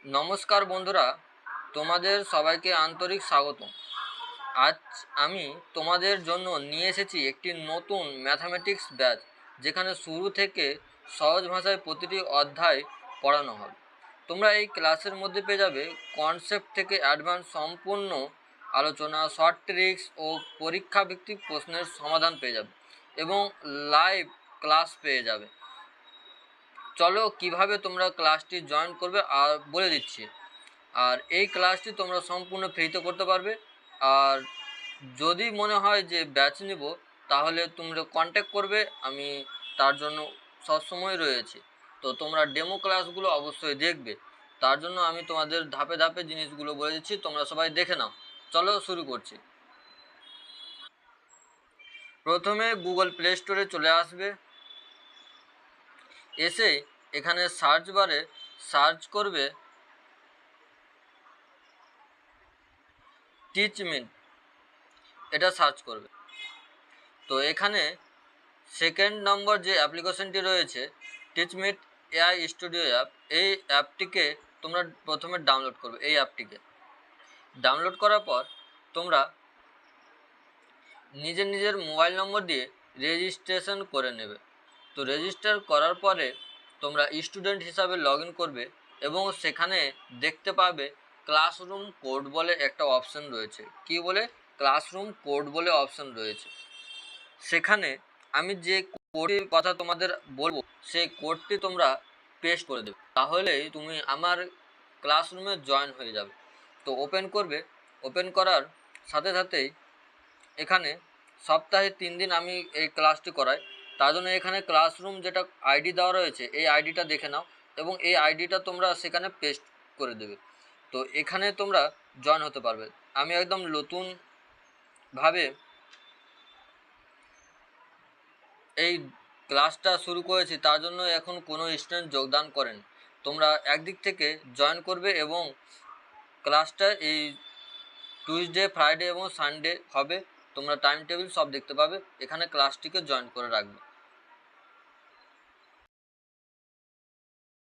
নমস্কার বন্ধুরা, তোমাদের সবাইকে আন্তরিক স্বাগতম। আজ আমি তোমাদের জন্য নিয়ে এসেছি একটি নতুন ম্যাথামেটিক্স ব্যাচ, যেখানে শুরু থেকে সহজ ভাষায় প্রতিটি অধ্যায় পড়ানো হবে। তোমরা এই ক্লাসের মধ্যে পেয়ে যাবে কনসেপ্ট থেকে অ্যাডভান্স সম্পূর্ণ আলোচনা, শর্ট ট্রিক্স ও পরীক্ষাভিত্তিক প্রশ্নের সমাধান পেয়ে যাবে এবং লাইভ ক্লাস পেয়ে যাবে। চলো কিভাবে তোমরা ক্লাসটি জয়েন করবে আর বলে দিচ্ছি। আর এই ক্লাসটি তোমরা সম্পূর্ণ ফ্রিতে করতে পারবে। আর যদি মনে হয় যে ব্যাচ নিব, তাহলে তোমরা কন্ট্যাক্ট করবে, আমি তার জন্য সবসময় রয়েছি। তো তোমরা ডেমো ক্লাসগুলো অবশ্যই দেখবে, তার জন্য আমি তোমাদের ধাপে ধাপে জিনিসগুলো বলে দিচ্ছি, তোমরা সবাই দেখে নাও। চলো শুরু করছি। প্রথমে গুগল প্লে স্টোরে চলে আসবে, এসে এখানে সার্চ বারে সার্চ করবে টিচমিট, এটা সার্চ করবে। তো এখানে সেকেন্ড নম্বর যে অ্যাপ্লিকেশনটি রয়েছে টিচমিট এআই স্টুডিও অ্যাপ, এই অ্যাপটিকে তোমরা প্রথমে ডাউনলোড করবে। এই অ্যাপটিকে ডাউনলোড করার পর তোমরা নিজের মোবাইল নম্বর দিয়ে রেজিস্ট্রেশন করে নেবে। তো রেজিস্টার করার পরে তোমরা স্টুডেন্ট হিসাবে লগ ইন করবে এবং সেখানে দেখতে পাবে ক্লাসরুম কোড বলে একটা অপশন রয়েছে। কি বলে? ক্লাসরুম কোড বলে অপশন রয়েছে। সেখানে আমি যে কোডটির কথা তোমাদের বলবো, সেই কোডটি তোমরা পেস্ট করে দেবে, তাহলেই তুমি আমার ক্লাসরুমে জয়েন হয়ে যাবে। তো ওপেন করবে, ওপেন করার সাথে সাথেই এখানে সপ্তাহে 3 দিন আমি এই ক্লাসটি করাই, তার জন্য এখানে ক্লাসরুম যেটা আইডি দেওয়া রয়েছে, এই আইডিটা দেখে নাও এবং এই আইডিটা তোমরা সেখানে পেস্ট করে দেবে। তো এখানে তোমরা জয়েন হতে পারবে। আমি একদম নতুনভাবে এই ক্লাসটা শুরু করেছি, তার জন্য এখন কোনো স্টুডেন্ট যোগদান করেন। তোমরা একদিক থেকে জয়েন করবে এবং ক্লাসটা এই টুইসডে, ফ্রাইডে এবং সানডে হবে। তোমরা টাইম টেবিল সব দেখতে পাবে, এখানে ক্লাসটিকে জয়েন করে রাখবে।